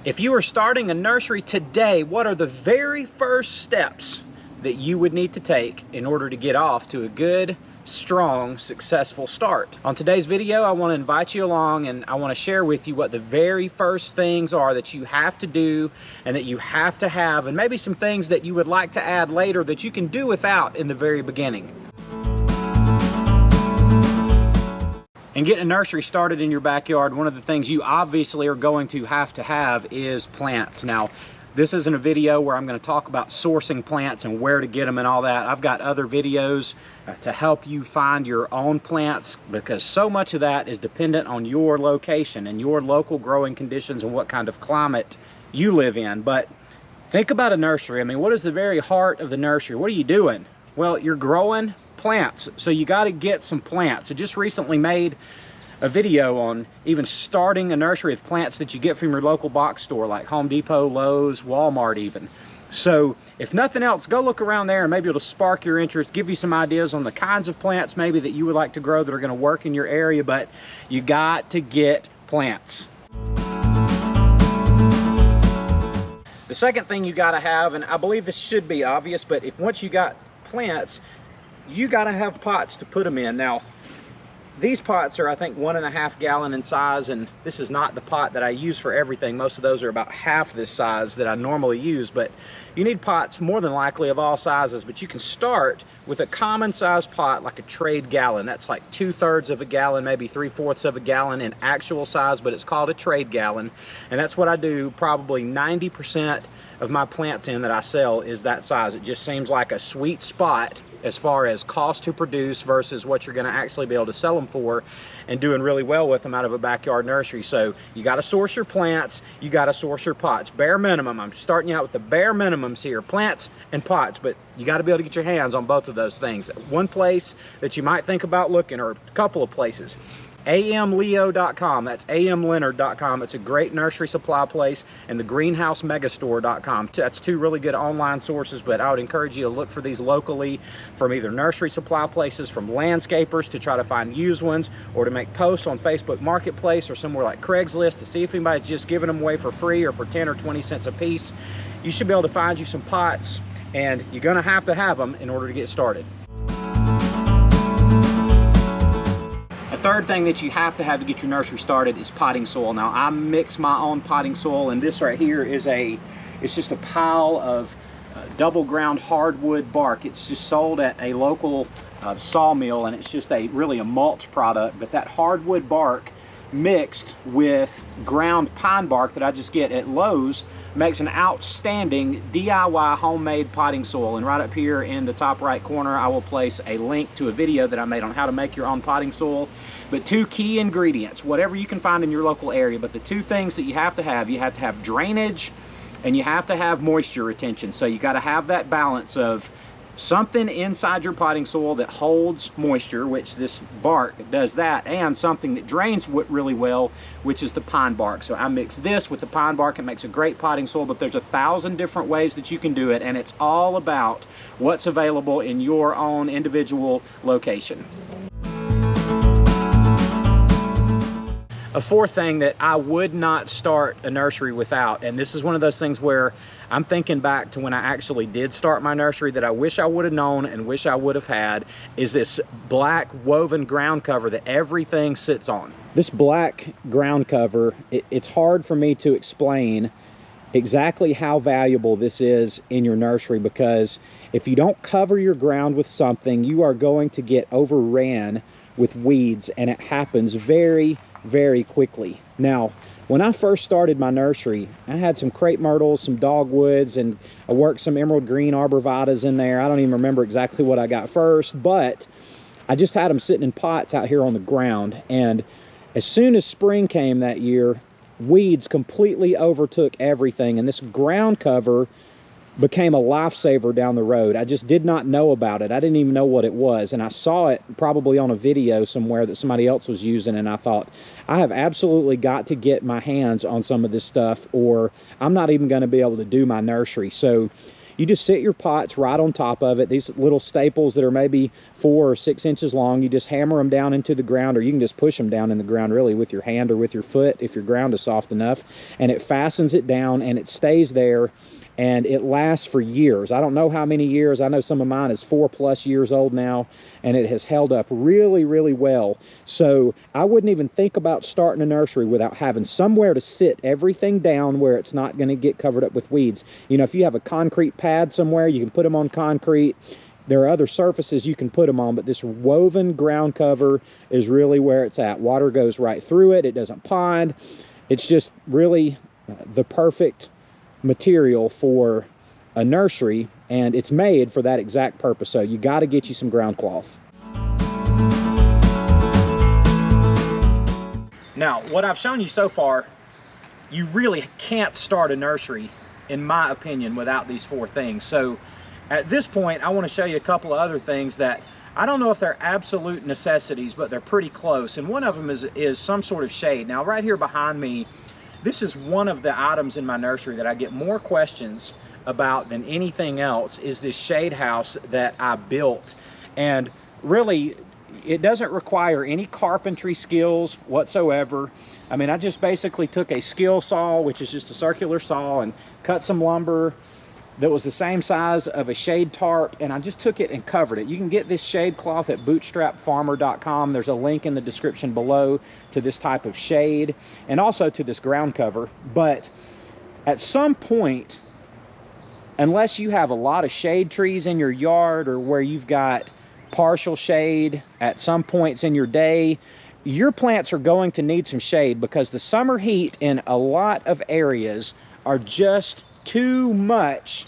If you are starting a nursery today, what are the very first steps that you would need to take in order to get off to a good, strong, successful start? On today's video, I want to invite you along and I want to share with you what the very first things are that you have to do and that you have to have, and maybe some things that you would like to add later that you can do without in the very beginning. And getting a nursery started in your backyard, one of the things you obviously are going to have is plants. Now, this isn't a video where I'm going to talk about sourcing plants and where to get them and all that. I've got other videos to help you find your own plants, because so much of that is dependent on your location and your local growing conditions and what kind of climate you live in. But think about a nursery. I mean, what is the very heart of the nursery? What are you doing? Well, you're growing plants, so you got to get some plants. I just recently made a video on even starting a nursery with plants that you get from your local box store like Home Depot, Lowe's, Walmart even. So if nothing else, go look around there and maybe it'll spark your interest, give you some ideas on the kinds of plants maybe that you would like to grow that are going to work in your area. But you got to get plants. The second thing you got to have, and I believe this should be obvious, but once you got plants, you got to have pots to put them in. Now, these pots are, I think, 1.5 gallon in size, and this is not the pot that I use for everything. Most of those are about half this size that I normally use, but you need pots more than likely of all sizes. But you can start with a common size pot like a trade gallon. That's like 2/3 of a gallon, maybe 3/4 of a gallon in actual size, but it's called a trade gallon. And that's what I do probably 90% of my plants in that I sell is that size. It just seems like a sweet spot as far as cost to produce versus what you're going to actually be able to sell them for, and doing really well with them out of a backyard nursery. So you got to source your plants, you got to source your pots. Bare minimum, I'm starting you out with the bare minimums here, plants and pots, but you got to be able to get your hands on both of those things. One place that you might think about looking, or a couple of places, amleo.com, that's amleonard.com. It's a great nursery supply place, and the greenhousemegastore.com. That's two really good online sources, but I would encourage you to look for these locally from either nursery supply places, from landscapers to try to find used ones, or to make posts on Facebook Marketplace or somewhere like Craigslist to see if anybody's just giving them away for free or for 10 or 20 cents a piece. You should be able to find you some pots, and you're going to have them in order to get started. Third thing that you have to get your nursery started is potting soil. Now, I mix my own potting soil, and this right here is it's just a pile of double ground hardwood bark. It's just sold at a local sawmill, and it's just really a mulch product. But that hardwood bark mixed with ground pine bark that I just get at Lowe's makes an outstanding DIY homemade potting soil. And right up here in the top right corner, I will place a link to a video that I made on how to make your own potting soil. But two key ingredients, whatever you can find in your local area, but the two things that you have to have drainage, and you have to have moisture retention. So you got to have that balance of something inside your potting soil that holds moisture, which this bark does that, and something that drains really well, which is the pine bark. So I mix this with the pine bark. It makes a great potting soil, but there's 1,000 different ways that you can do it, and it's all about what's available in your own individual location. A fourth thing that I would not start a nursery without, and this is one of those things where I'm thinking back to when I actually did start my nursery that I wish I would have known and wish I would have had, is this black woven ground cover that everything sits on. This black ground cover, it's hard for me to explain exactly how valuable this is in your nursery, because if you don't cover your ground with something, you are going to get overran with weeds, and it happens very, very quickly. Now, when I first started my nursery, I had some crepe myrtles, some dogwoods, and I worked some emerald green arborvitas in there. I don't even remember exactly what I got first, but I just had them sitting in pots out here on the ground. And as soon as spring came that year, weeds completely overtook everything, and this ground cover became a lifesaver down the road. I just did not know about it. I didn't even know what it was, and I saw it probably on a video somewhere that somebody else was using, and I thought, I have absolutely got to get my hands on some of this stuff, or I'm not even going to be able to do my nursery. So you just sit your pots right on top of it. These little staples that are maybe 4 or 6 inches long, you just hammer them down into the ground, or you can just push them down in the ground really with your hand or with your foot if your ground is soft enough, and it fastens it down and it stays there. And it lasts for years. I don't know how many years. I know some of mine is 4+ years old now, and it has held up really, really well. So I wouldn't even think about starting a nursery without having somewhere to sit everything down where it's not going to get covered up with weeds. You know, if you have a concrete pad somewhere, you can put them on concrete. There are other surfaces you can put them on, but this woven ground cover is really where it's at. Water goes right through it. It doesn't pond. It's just really the perfect material for a nursery, and it's made for that exact purpose. So you got to get you some ground cloth. Now, what I've shown you so far, you really can't start a nursery, in my opinion, without these 4 things. So at this point, I want to show you a couple of other things that I don't know if they're absolute necessities, but they're pretty close. And one of them is some sort of shade. Now, right here behind me, this is one of the items in my nursery that I get more questions about than anything else, is this shade house that I built. And really, it doesn't require any carpentry skills whatsoever. I mean, I just basically took a skill saw, which is just a circular saw, and cut some lumber that was the same size of a shade tarp, and I just took it and covered it. You can get this shade cloth at bootstrapfarmer.com. There's a link in the description below to this type of shade and also to this ground cover. But at some point, unless you have a lot of shade trees in your yard, or where you've got partial shade at some points in your day, your plants are going to need some shade, because the summer heat in a lot of areas are just too much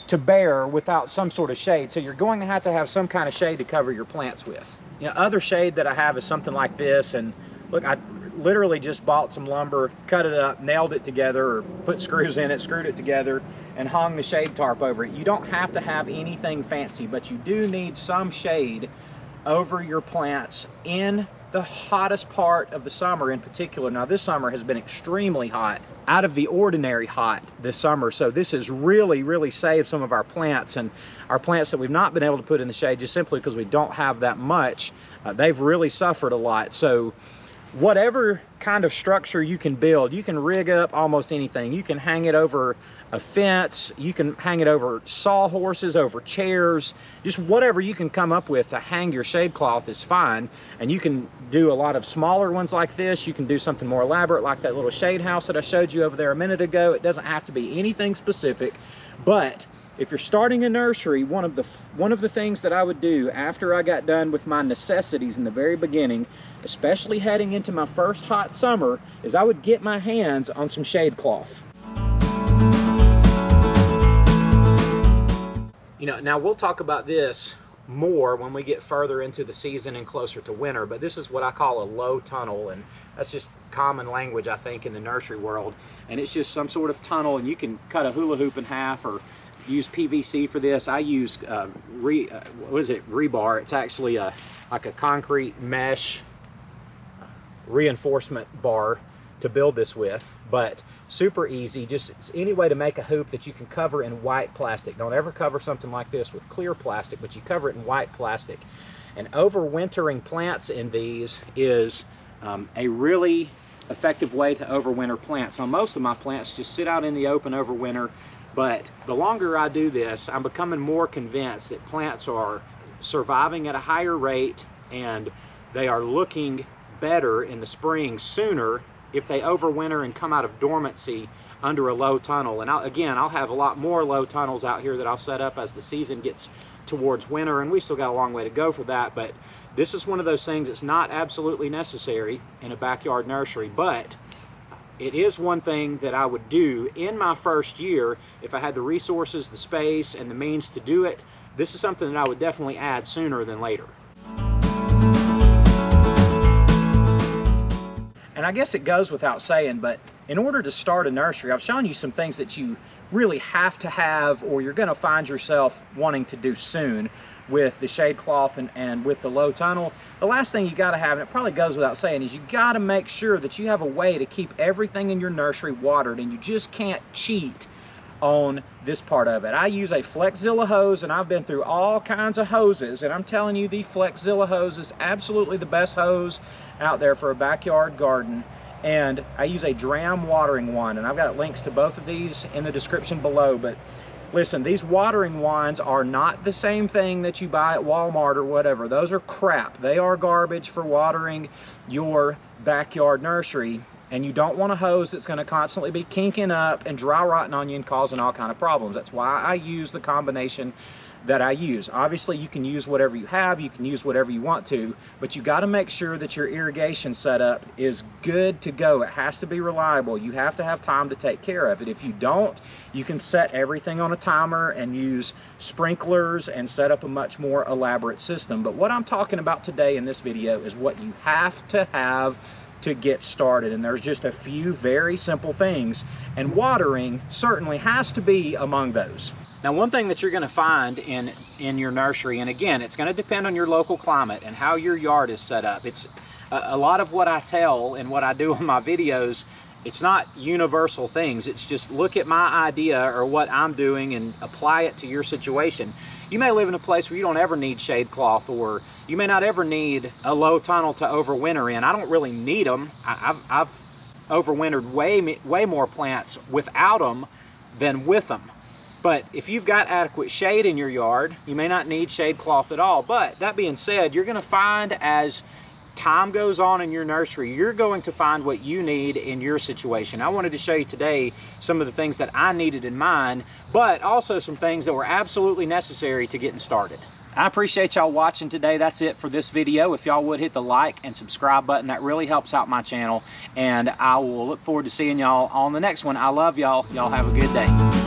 to bear without some sort of shade. So you're going to have some kind of shade to cover your plants with. You know, other shade that I have is something like this. And look, I literally just bought some lumber, cut it up, nailed it together, or put screws in it, screwed it together, and hung the shade tarp over it. You don't have to have anything fancy, but you do need some shade over your plants in the hottest part of the summer in particular. Now, this summer has been extremely hot, out of the ordinary hot this summer. So this has really, really saved some of our plants, and our plants that we've not been able to put in the shade just simply because we don't have that much. They've really suffered a lot. So whatever kind of structure you can build, you can rig up almost anything. You can hang it over a fence, you can hang it over sawhorses, over chairs, just whatever you can come up with to hang your shade cloth is fine. And you can do a lot of smaller ones like this. You can do something more elaborate like that little shade house that I showed you over there a minute ago. It doesn't have to be anything specific, but if you're starting a nursery, one of the things that I would do after I got done with my necessities in the very beginning, especially heading into my first hot summer, is I would get my hands on some shade cloth. You know, now we'll talk about this more when we get further into the season and closer to winter, but this is what I call a low tunnel, and that's just common language, I think, in the nursery world. And it's just some sort of tunnel, and you can cut a hula hoop in half or use PVC for this. I use rebar. It's actually like a concrete mesh reinforcement bar to build this with, but super easy. Just any way to make a hoop that you can cover in white plastic. Don't ever cover something like this with clear plastic, but you cover it in white plastic. And overwintering plants in these is a really effective way to overwinter plants. Now, most of my plants just sit out in the open over winter, but the longer I do this, I'm becoming more convinced that plants are surviving at a higher rate, and they are looking better in the spring sooner if they overwinter and come out of dormancy under a low tunnel. And I'll have a lot more low tunnels out here that I'll set up as the season gets towards winter, and we still got a long way to go for that. But this is one of those things that's not absolutely necessary in a backyard nursery, but it is one thing that I would do in my first year if I had the resources, the space, and the means to do it. This is something that I would definitely add sooner than later. And I guess it goes without saying, but in order to start a nursery, I've shown you some things that you really have to have, or you're going to find yourself wanting to do soon with the shade cloth and with the low tunnel. The last thing you got to have, and it probably goes without saying, is you got to make sure that you have a way to keep everything in your nursery watered, and you just can't cheat on this part of it. I use a Flexzilla hose, and I've been through all kinds of hoses, and I'm telling you, the Flexzilla hose is absolutely the best hose out there for a backyard garden. And I use a dram watering wand, and I've got links to both of these in the description below. But listen, these watering wands are not the same thing that you buy at Walmart or whatever. Those are crap. They are garbage for watering your backyard nursery. And you don't want a hose that's going to constantly be kinking up and dry rotting on you and causing all kind of problems. That's why I use the combination that I use. Obviously, you can use whatever you have, you can use whatever you want to, but you got to make sure that your irrigation setup is good to go. It has to be reliable. You have to have time to take care of it. If you don't, you can set everything on a timer and use sprinklers and set up a much more elaborate system. But what I'm talking about today in this video is what you have to get started, and there's just a few very simple things, and watering certainly has to be among those. Now, one thing that you're going to find in your nursery, and again, it's going to depend on your local climate and how your yard is set up. It's a lot of what I tell and what I do in my videos, it's not universal things. It's just look at my idea or what I'm doing and apply it to your situation. You may live in a place where you don't ever need shade cloth, or you may not ever need a low tunnel to overwinter in. I don't really need them. I've overwintered way more plants without them than with them. But if you've got adequate shade in your yard, you may not need shade cloth at all. But that being said, you're going to find as time goes on in your nursery, you're going to find what you need in your situation. I wanted to show you today some of the things that I needed in mine, but also some things that were absolutely necessary to getting started. I appreciate y'all watching today. That's it for this video. If y'all would hit the like and subscribe button, that really helps out my channel, and I will look forward to seeing y'all on the next one. I love y'all. Y'all have a good day.